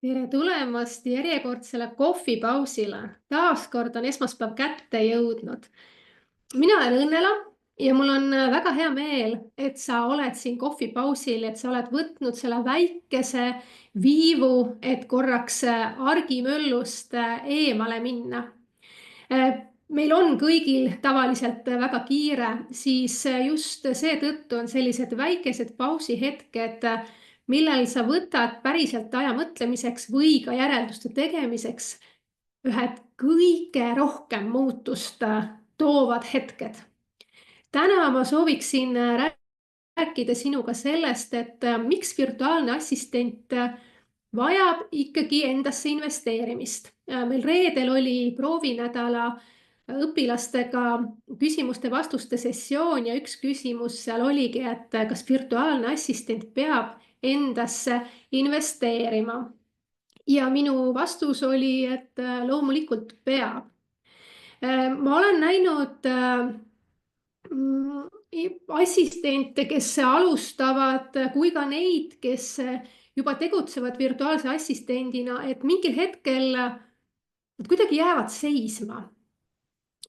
Tere tulemast järjekordsele kohvipausile. Taaskord on esmaspäev kätte jõudnud. Mina olen Õnnela ja mul on väga hea meel, et sa oled siin kohvipausil, et sa oled võtnud selle väikese viivu, et korraks argimöllust eemale minna. Meil on kõigil tavaliselt väga kiire, siis just seetõttu on sellised väikesed pausihetked, millel sa võtad päriselt aja mõtlemiseks või ka järelduste tegemiseks ühed kõige rohkem muutust toovad hetked. Täna ma sooviksin rääkida sinuga sellest, et miks virtuaalne assistent vajab ikkagi endasse investeerimist. Meil reedel oli proovinädala õpilastega küsimuste-vastuste sessioon ja üks küsimus seal oligi, et kas virtuaalne assistent peab endasse investeerima. Ja minu vastus oli, et loomulikult peab. Ma olen näinud assistente, kes alustavad, kui ka neid, kes juba tegutsevad virtuaalse assistendina, et mingil hetkel nad kuidagi jäävad seisma.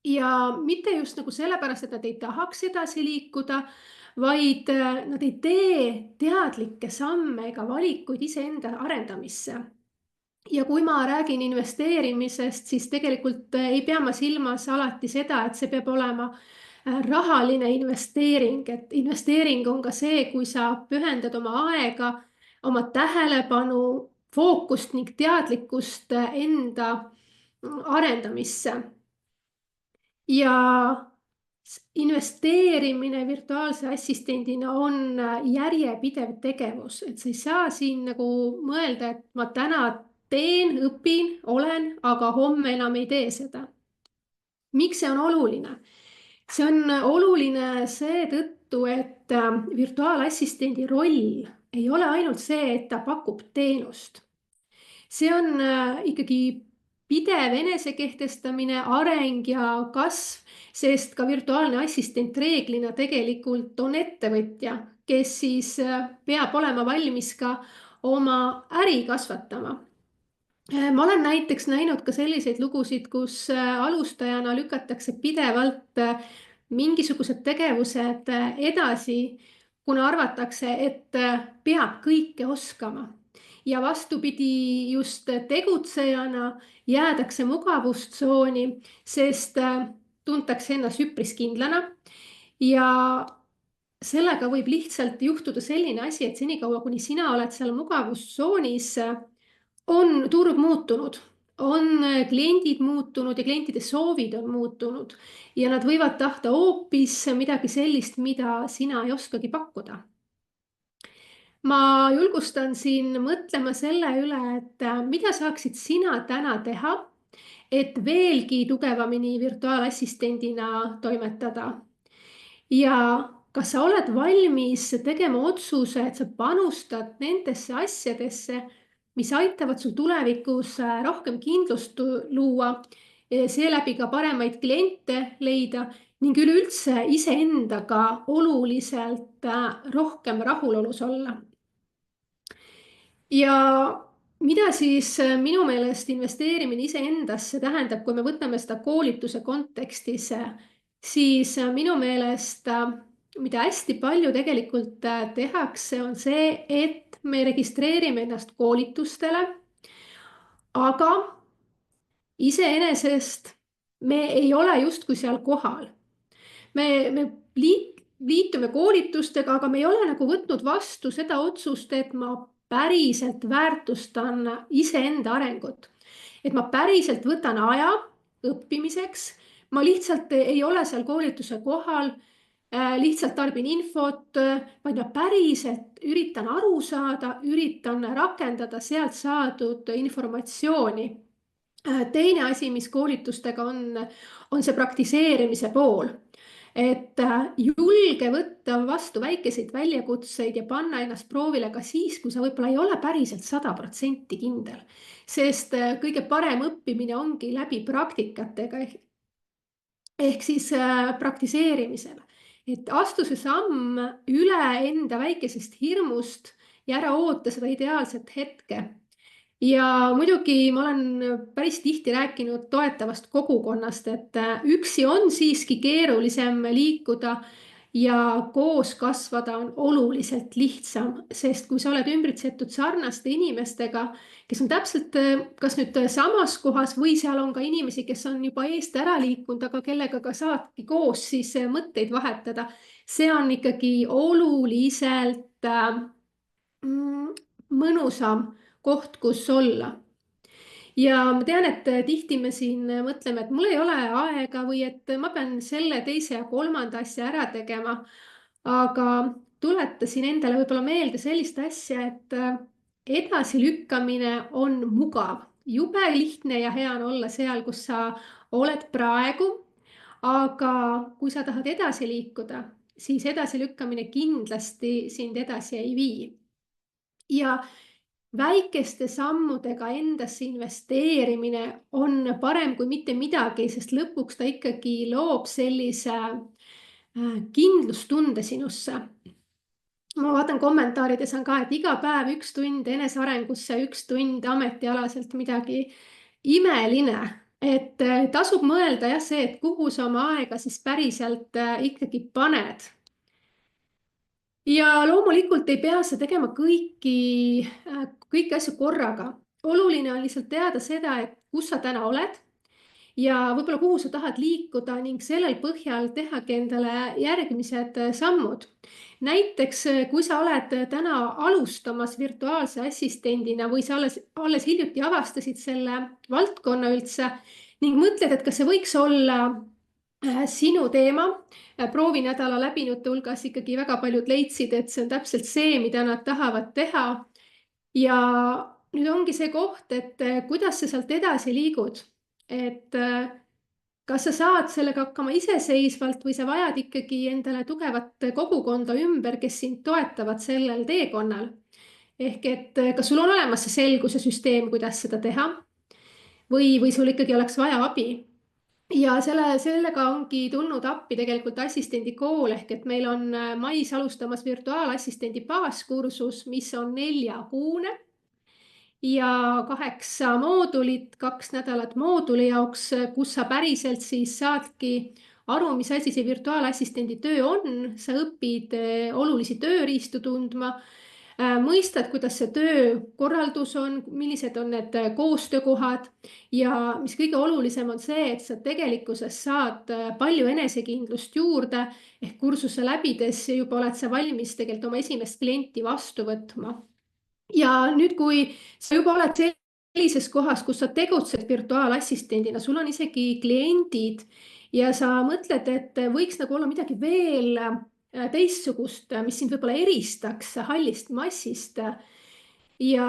Ja mitte just nagu sellepärast, et nad ei tahaks edasi liikuda, vaid nad ei tee teadlikke samme ega valikuid iseenda arendamisse. Ja kui ma räägin investeerimisest, siis tegelikult ei pea ma silmas alati seda, et see peab olema rahaline investeering, et investeering on ka see, kui sa pühendad oma aega, oma tähelepanu, fookust ning teadlikkust enda arendamisse. Ja investeerimine virtuaalse assistendina on järjepidev tegevus, et sa ei saa siin nagu mõelda, et ma täna teen, õpin, olen, aga homme enam ei tee seda. Miks see on oluline? See on oluline seetõttu, et virtuaalassistendi roll ei ole ainult see, et ta pakub teenust. See on ikkagi pidev enesekehtestamine, areng ja kasv, sest ka virtuaalne assistent reeglina tegelikult on ettevõtja, kes siis peab olema valmis ka oma äri kasvatama. Ma olen näiteks näinud ka selliseid lugusid, kus alustajana lükatakse pidevalt mingisugused tegevused edasi, kuna arvatakse, et peab kõike oskama. Ja vastupidi, just tegutsejana jäädakse mugavustsooni, sest tuntakse ennast üpris kindlana ja sellega võib lihtsalt juhtuda selline asi, et senikaua, kuni sina oled seal mugavustsoonis, on turg muutunud, on kliendid muutunud ja klientide soovid on muutunud ja nad võivad tahta hoopis midagi sellist, mida sina ei oskagi pakkuda. Ma julgustan siin mõtlema selle üle, et mida saaksid sina täna teha, et veelgi tugevamini virtuaalassistendina toimetada. Ja kas sa oled valmis tegema otsuse, et sa panustad nendesse asjadesse, mis aitavad sul tulevikus rohkem kindlust luua, seeläbi ka paremaid kliente leida ning üleüldse iseendaga oluliselt rohkem rahulolus olla. Ja mida siis minu meelest investeerimine iseendasse tähendab, kui me võtame seda koolituse kontekstis, siis minu meelest, mida hästi palju tegelikult tehakse, on see, et me registreerime ennast koolitustele, aga iseenesest me ei ole justkui seal kohal. Me liitume koolitustega, aga me ei ole nagu võtnud vastu seda otsust, et ma päriselt väärtustan iseenda arengut. Et ma päriselt võtan aja õppimiseks, ma lihtsalt ei ole seal koolituse kohal, lihtsalt tarbin infot, vaid ma päriselt üritan aru saada, üritan rakendada sealt saadud informatsiooni. Teine asi, mis koolitustega on see praktiseerimise pool. Et julge võtta vastu väikeseid väljakutseid ja panna ennast proovile ka siis, kui sa võib-olla ei ole päriselt 100% kindel. Sest kõige parem õppimine ongi läbi praktikatega ehk siis praktiseerimisel. Et astu see samm üle enda väikesest hirmust ja ära oota seda ideaalset hetke. ja muidugi ma olen päris tihti rääkinud toetavast kogukonnast, et üksi on siiski keerulisem liikuda ja koos kasvada on oluliselt lihtsam, sest kui sa oled ümbritsetud sarnaste inimestega, kes on täpselt kas nüüd samas kohas või seal on ka inimesi, kes on juba eest ära liikunud, aga kellega ka saadki koos siis mõtteid vahetada, see on ikkagi oluliselt mõnusam koht, kus olla. Ja ma tean, et tihti me siin mõtleme, et mul ei ole aega või et ma pean selle, teise ja kolmanda asja ära tegema. Aga tuletasin endale võib-olla meelde sellist asja, et edasilükkamine on mugav. Jube lihtne ja hea on olla seal, kus sa oled praegu. Aga kui sa tahad edasi liikuda, siis edasilükkamine kindlasti sind edasi ei vii. Ja väikeste sammudega endasse investeerimine on parem kui mitte midagi, sest lõpuks ta ikkagi loob sellise kindlustunde sinusse. Ma vaatan kommentaarides on ka, et iga päev 1 tund enesearengusse, 1 tund ametialaselt midagi imeline. Et tasub mõelda jah see, et kuhu sa oma aega siis päriselt ikkagi paned. Ja loomulikult ei pea sa tegema kõiki asju korraga. Oluline on lihtsalt teada seda, et kus sa täna oled ja võib-olla kuhu sa tahad liikuda ning sellel põhjal tehagi endale järgmised sammud. Näiteks, kui sa oled täna alustamas virtuaalse assistendina või sa alles hiljuti avastasid selle valdkonna üldse ning mõtled, et kas see võiks olla sinu teema. Proovinädala läbinute hulgas ikkagi väga paljud leidsid, et see on täpselt see, mida nad tahavad teha. Ja nüüd ongi see koht, et kuidas sa sealt edasi liigud. Et kas sa saad sellega hakkama iseseisvalt või sa vajad ikkagi endale tugevat kogukonda ümber, kes sind toetavad sellel teekonnal. Ehk et kas sul on olemas see selgus ja süsteem, kuidas seda teha või sul ikkagi oleks vaja abi. Ja sellega ongi tulnud appi tegelikult assistendikool ehk et meil on mais alustamas virtuaalassistendi baaskursus, mis on 4-kuune ja 8 moodulit, 2 nädalat mooduli jaoks, kus sa päriselt siis saadki aru, mis asi see virtuaalassistendi töö on, sa õpid olulisi tööriistu tundma, mõistad, kuidas see töökorraldus on, millised on need koostöökohad ja mis kõige olulisem on see, et sa tegelikkuses saad palju enesekindlust juurde ehk kursuse läbides juba oled sa valmis tegelikult oma esimest klienti vastu võtma. Ja nüüd, kui sa juba oled sellises kohas, kus sa tegutsed virtuaalassistendina, sul on isegi kliendid ja sa mõtled, et võiks nagu olla midagi veel teistsugust, mis sind võib-olla eristaks hallist massist ja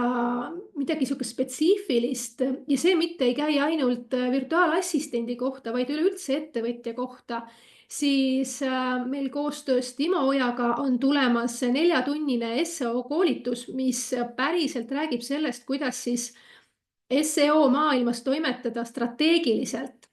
midagi niisugust spetsiifilist ja see mitte ei käi ainult virtuaalassistendi kohta, vaid üleüldse ettevõtja kohta, siis meil koostöös Timo Ojaga on tulemas 4-tunnine SEO koolitus, mis päriselt räägib sellest, kuidas siis SEO maailmas toimetada strateegiliselt.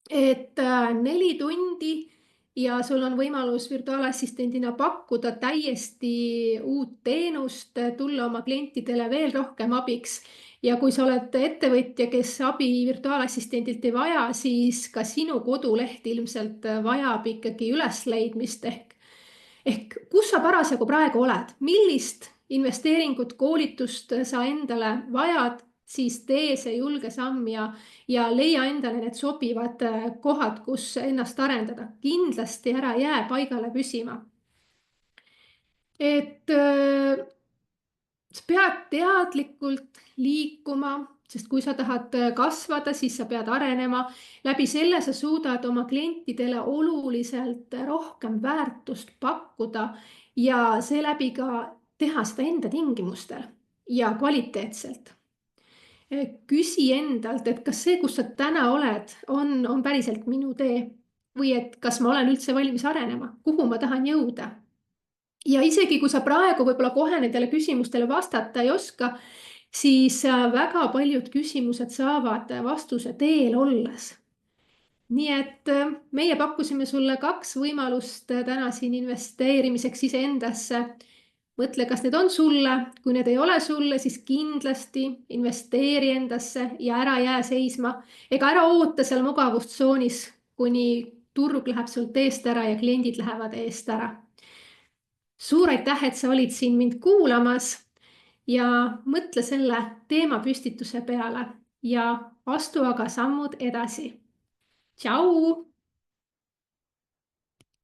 Et 4 tundi ja sul on võimalus virtuaalassistendina pakkuda täiesti uut teenust, tulla oma klientidele veel rohkem abiks. Ja kui sa oled ettevõtja, kes abi virtuaalassistendilt ei vaja, siis ka sinu koduleht ilmselt vajab ikkagi ülesleidmist ehk kus sa parasjagu praegu oled, millist investeeringut, koolitust sa endale vajad, siis tee see julge samm ja leia endale need sobivad kohad, kus ennast arendada. Kindlasti ära jää paigale püsima. Et sa pead teadlikult liikuma, sest kui sa tahad kasvada, siis sa pead arenema. Läbi selle sa suudad oma klientidele oluliselt rohkem väärtust pakkuda ja seeläbi ka teha seda enda tingimustel ja kvaliteetselt. Küsi endalt, et kas see, kus sa täna oled, on päriselt minu tee või et kas ma olen üldse valmis arenema, kuhu ma tahan jõuda. Ja isegi kui sa praegu võib-olla kohe nendele küsimustele vastata ei oska, siis väga paljud küsimused saavad vastuse teel olles. Nii et meie pakkusime sulle 2 võimalust täna siin investeerimiseks iseendasse. mõtle, kas need on sulle, kui need ei ole sulle, siis kindlasti investeeri endasse ja ära jää seisma ega ära oota seal mugavustsoonis, kuni turg läheb sult eest ära ja kliendid lähevad eest ära. Suur aitäh, et sa olid siin mind kuulamas ja mõtle selle teemapüstituse peale ja astu aga sammud edasi. Tšau!